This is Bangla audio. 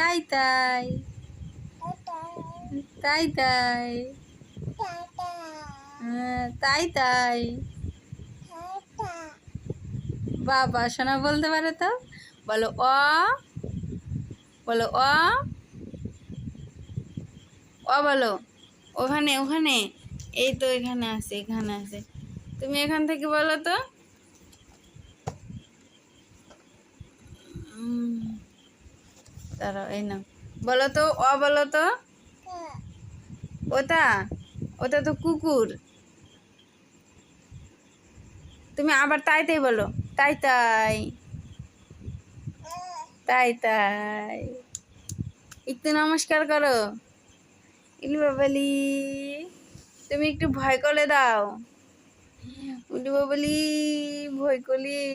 তাই তাই তাই তাই হ্যাঁ তাই তাই বাবা সোনা বলতে পারে তো বলো বলো বলো ওখানে ওখানে এই তো এখানে আছে তুমি এখান থেকে বলো তো দাঁড়াও এই না বলো তো বলো তো ওটা ওটা তো কুকুর তুমি আবার তাই তাই বলো তাই তাই তাই তাই একটু নমস্কার করো ইলু বাবালি তুমি একটু ভয় করে দাও উলু বাবালি ভয় করলি